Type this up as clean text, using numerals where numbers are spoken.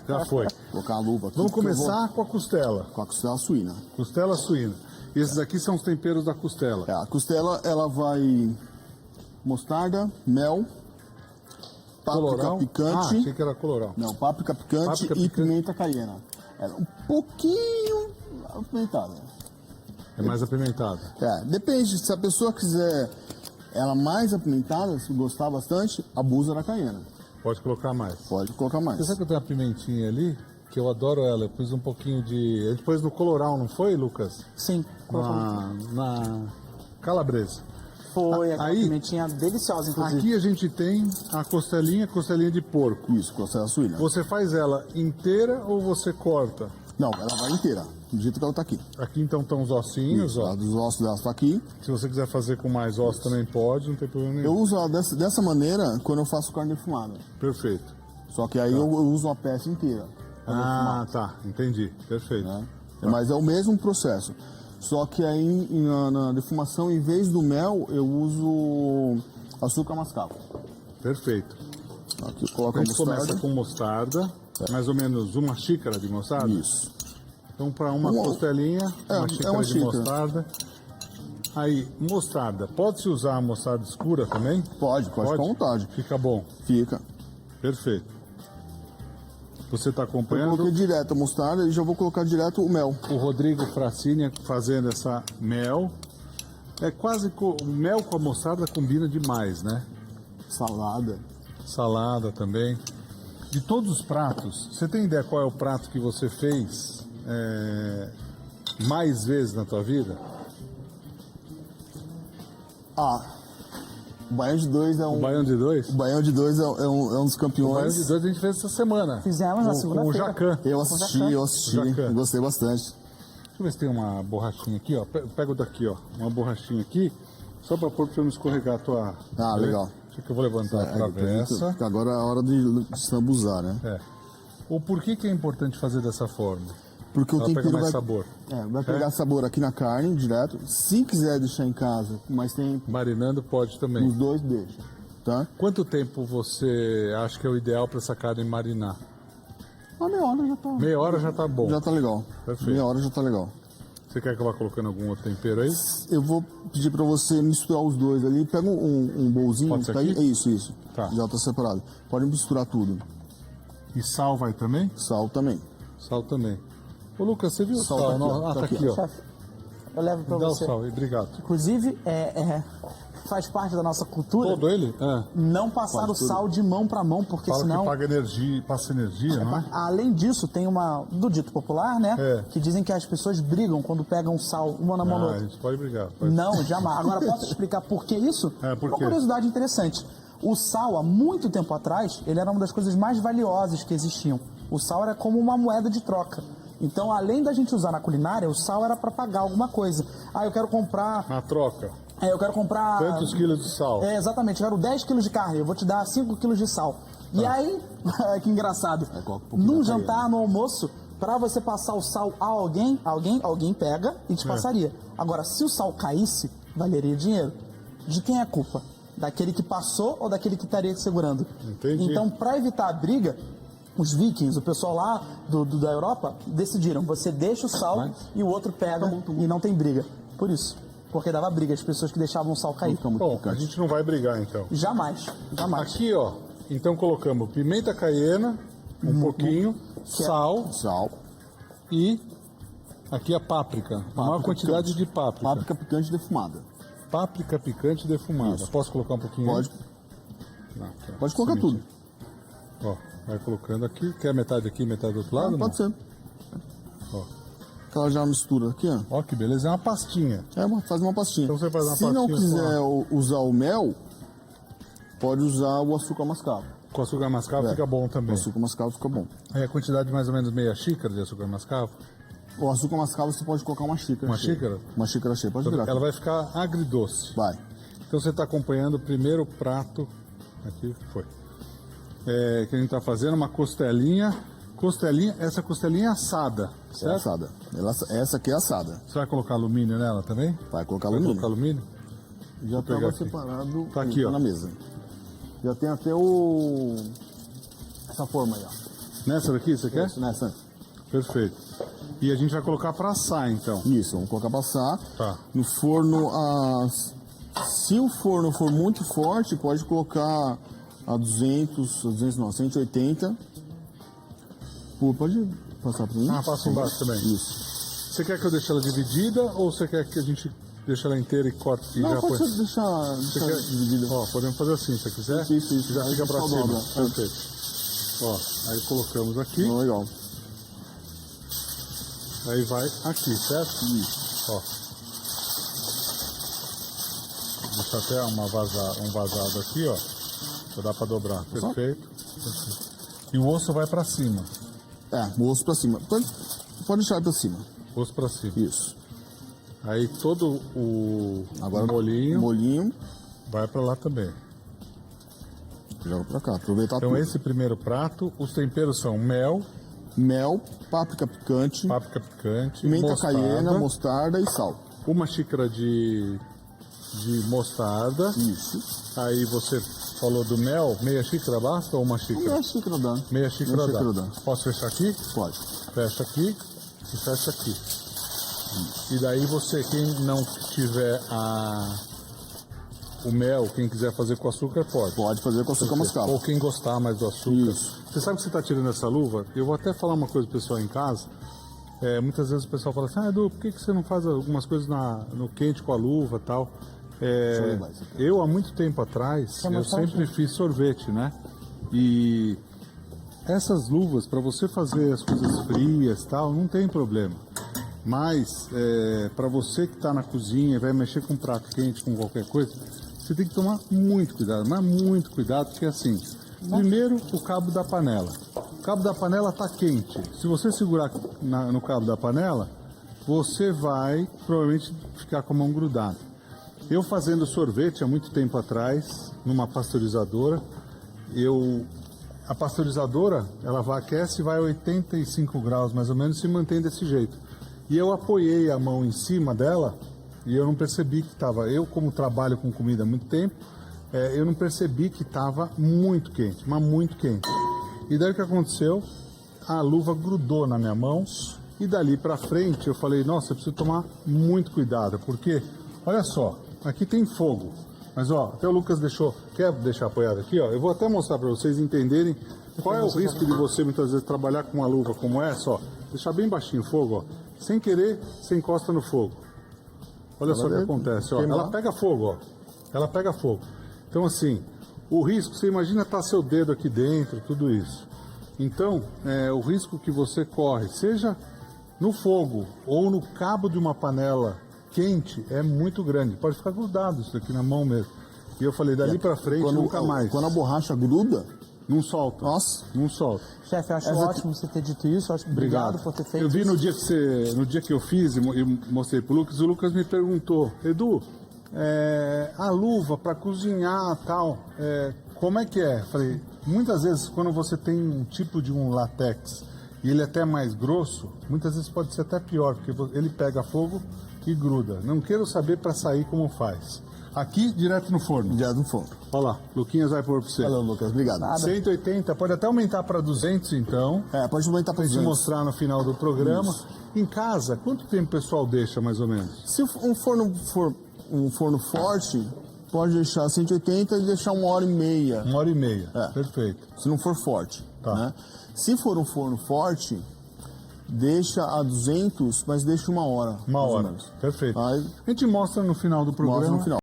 Já foi. Colocar a luva aqui. Vamos porque eu começar com a costela. vou- Com a costela suína. Costela suína. Esses aqui são os temperos da costela. É, a costela, ela vai mostarda, mel, páprica Colorau. Ah, picante. achei que era colorau. Não, páprica picante Páprica e picante. pimenta caiena. Ela é um pouquinho apimentada. É mais apimentado. É, depende, se a pessoa quiser ela mais apimentada, se gostar bastante, abusa da caiena. Pode colocar mais. Pode colocar mais. Você sabe que eu tenho uma pimentinha ali, que eu adoro ela. Eu pus um pouquinho de... A gente pôs no colorau, não foi, Lucas? Sim, Na calabresa. foi aquela Aí- pimentinha deliciosa, inclusive. Aqui a gente tem a costelinha de porco. Isso, costela suína. Você faz ela inteira ou você corta? Não, ela vai inteira, do jeito que ela tá aqui. Aqui então estão os ossinhos, Isso, ó. os ossos dela tá aqui. Se você quiser fazer com mais ossos também pode, não tem problema nenhum. Eu uso ela dessa maneira quando eu faço carne defumada. Perfeito. Só que aí eu uso uma peça inteira. pra Ah, tá. Entendi. Perfeito. defumar, né? Mas é o mesmo processo. Só que aí na defumação, em vez do mel, eu uso açúcar mascavo. Perfeito. Aqui eu coloco A a gente começa mostarda. com mostarda, mais ou menos uma xícara de mostarda. Isso. Então, para uma Uma- costelinha, é, uma é xícara uma de xícara. mostarda. Aí, mostarda. Pode-se usar a mostarda escura também? Pode ficar à vontade. Fica bom. Fica. Perfeito. Você está Eu coloquei acompanhando direto a mostarda e já vou colocar direto o mel. o Rodrigo Fracini fazendo essa mel. É quase... O mel com a mostarda combina demais, né? Salada. Salada também. De todos os pratos, você tem ideia qual é o prato que você fez mais vezes na tua vida? Ah, o Baião de Dois é O um... baião de dois? O Baião de Dois é um dos O campeões. baião de dois a gente fez essa semana. Fizemos na Com o segunda-feira. Jacan. Eu assisti. Jacan. Gostei bastante. Deixa eu ver se tem uma borrachinha aqui, ó. Pego daqui, ó. Uma borrachinha aqui, só pra pôr pra eu não escorregar a tua... Ah, Quer ver? legal. Deixa que eu vou levantar a travessa. Porque agora é a hora de se abusar, né? É. O porquê que é importante fazer dessa forma? Porque o Ela pega tempero mais vai, sabor. vai pegar sabor aqui na carne, direto. Se quiser deixar em casa, mas tem Marinando pode também. os dois, deixa. Tá? Quanto tempo você acha que é o ideal pra essa carne marinar? Uma meia hora já tá. Meia hora já tá bom. Já tá legal. Perfeito. Meia hora já tá legal. Você quer que eu vá colocando algum outro tempero aí? Eu vou pedir pra você misturar os dois ali. Pega um bolzinho. Pode ser Tá aí? aqui? É isso. Tá. Já tá separado. Pode misturar tudo. E sal vai também? Sal também. Sal também. Ô Lucas, você viu o Sal sal? tá aqui, Não, ó. ah, Tá tá aqui, aqui, ó. Chefe, eu levo pra Dá o você. sal aí, obrigado. Inclusive, faz parte da nossa cultura Todo ele? É. não passar o sal de mão para mão, porque Fala senão... que paga energia, passa energia, não é? Além disso, tem do dito popular, né? É. Que dizem que as pessoas brigam quando pegam sal uma na mão da Ah, a outra. gente pode brigar. pode. Não, jamais. Agora, posso explicar por que isso? Por Uma quê? curiosidade interessante. O sal, há muito tempo atrás, ele era uma das coisas mais valiosas que existiam. O sal era como uma moeda de troca. Então, além da gente usar na culinária, o sal era para pagar alguma coisa. Ah, eu quero comprar... Na troca. eu quero comprar... Tantos quilos de sal. Exatamente, eu quero 10 quilos de carne, eu vou te dar 5 quilos de sal. E aí, que engraçado, coloca um pouquinho num da jantar, farinha. no almoço, para você passar o sal a alguém pega e te passaria. Agora, se o sal caísse, valeria dinheiro. De quem é a culpa? Daquele que passou ou daquele que estaria te segurando? Entendi. Então, para evitar a briga, os vikings, o pessoal lá da Europa, decidiram, você deixa o sal e o outro pega e não tem briga. Por isso. Porque dava briga, as pessoas que deixavam o sal cair. Fica muito Bom, a picante. gente não vai brigar então. Jamais. Aqui, ó. Então colocamos pimenta caiena, um pouquinho, sal Sal. e aqui a páprica. Uma maior quantidade picante. de páprica. Páprica picante defumada. Páprica picante defumada. Isso. Posso colocar um pouquinho? Pode, Não, aqui, ó. pode colocar Seguinte, tudo. Ó, vai colocando aqui. Quer metade aqui, metade do outro lado? não? Pode ser. Ó. Aquela já mistura aqui, ó. Ó, que beleza. É uma pastinha. Faz uma pastinha. Então você faz uma Se não pastinha quiser usar o mel, pode usar o açúcar mascavo. Com açúcar mascavo fica bom O também. açúcar mascavo fica bom. Aí a quantidade de mais ou menos meia xícara de açúcar mascavo. O açúcar mascavo você pode colocar uma xícara Uma cheia. xícara? Uma xícara cheia, pode virar. Ela vai ficar agridoce. Vai. Então você está acompanhando o primeiro prato. Aqui foi. Que a gente está fazendo uma costelinha. Essa costelinha é assada, É certo? assada. Essa aqui é assada. Você vai colocar alumínio nela também? Vai colocar Vai alumínio. colocar alumínio? Já pegar estava aqui. separado. Tá aqui, ó. na mesa. Já tem até essa forma aí, ó. Nessa daqui, você quer? Nessa. Perfeito. E a gente vai colocar para assar, então. Isso, vamos colocar pra assar. Tá. No forno, se o forno for muito forte, pode colocar a 180. Pô, pode passar pra mim? Ah, passa embaixo também. Isso. Você quer que eu deixe ela dividida ou você quer que a gente deixe ela inteira e corte e Não, já pode põe? deixar Você quer? dividida. Ó, podemos fazer assim, se você quiser. Isso. Já Aí fica pra só cima. dobra. Perfeito. Ó, aí colocamos aqui. Legal. Aí vai aqui, certo? Isso. Ó. Deixa até um vazado aqui, ó. Já dá pra dobrar. Perfeito. E o osso vai pra cima. O osso pra cima. Pode deixar pra cima. Osso pra cima. Isso. Aí todo o Agora molinho molinho, vai pra lá também. joga pra cá. Aproveitar Então tudo. esse primeiro prato, os temperos são mel, Mel, páprica picante, páprica picante, pimenta mostarda, caiena, mostarda e sal. uma xícara de mostarda. Isso. Aí você falou do mel, meia xícara basta ou uma xícara? Meia xícara dá. Meia xícara Meia dá. Posso fechar aqui? Pode. Fecha aqui e fecha aqui. E daí você, quem não tiver o mel, quem quiser fazer com açúcar, pode. Pode fazer com açúcar mascavo. Ou quem gostar mais do açúcar. Isso. Você sabe que você está tirando essa luva? Eu vou até falar uma coisa pro pessoal em casa. Muitas vezes o pessoal fala assim, Edu, por que você não faz algumas coisas no quente com a luva e tal? eu levar isso aqui. Eu, há muito tempo atrás, eu sempre fiz sorvete, né? E essas luvas, para você fazer as coisas frias e tal, não tem problema. Mas, para você que está na cozinha e vai mexer com um prato quente, com qualquer coisa, você tem que tomar muito cuidado, mas muito cuidado, porque assim, primeiro o cabo da panela. O cabo da panela está quente. Se você segurar no cabo da panela, você vai provavelmente ficar com a mão grudada. Eu fazendo sorvete há muito tempo atrás, numa pasteurizadora, a pasteurizadora, ela aquece e vai a 85 graus mais ou menos, se mantém desse jeito. E eu apoiei a mão em cima dela e eu não percebi que estava. Eu, como trabalho com comida há muito tempo, eu não percebi que estava muito quente, mas muito quente. E daí o que aconteceu? A luva grudou na minha mão e dali para frente eu falei, nossa, eu preciso tomar muito cuidado, porque, olha só, aqui tem fogo. Mas ó, até o Lucas quer deixar apoiado aqui, ó. Eu vou até mostrar para vocês entenderem qual é o risco de você muitas vezes trabalhar com uma luva como essa, ó. Deixar bem baixinho o fogo, ó. Sem querer, você encosta no fogo. Olha só o que acontece, ó. Ela pega fogo, ó. Ela pega fogo. Então assim, o risco, você imagina estar seu dedo aqui dentro, tudo isso. Então, o risco que você corre, seja no fogo ou no cabo de uma panela quente, é muito grande. Pode ficar grudado isso aqui na mão mesmo. E eu falei, dali pra frente, nunca mais. Quando a borracha gruda, Não solta. nossa, Não solta. Chefe, eu acho ótimo você ter dito isso. Acho obrigado por ter feito Eu vi isso. no dia que eu fiz e mostrei pro Lucas, o Lucas me perguntou, Edu, a luva para cozinhar tal, como é que é? Falei, muitas vezes quando você tem um tipo de um látex e ele é até mais grosso, muitas vezes pode ser até pior, porque ele pega fogo e gruda. Não quero saber para sair como faz. Aqui, direto no forno. já no forno. Olha lá, Luquinhas vai pôr para você. Valeu, Lucas, obrigado. 180, pode até aumentar para 200 então. Pode aumentar para Pra gente 200. mostrar no final do programa. Em casa, quanto tempo o pessoal deixa mais ou menos? Se um forno for um forno forte, pode deixar 180 e deixar 1h30. 1h30. Perfeito. Se não for forte. Tá. Né? Se for um forno forte, deixa a 200, mas deixa 1 hora. Uma mais ou hora. menos. Perfeito. Aí A gente mostra no final do programa. mostra no final.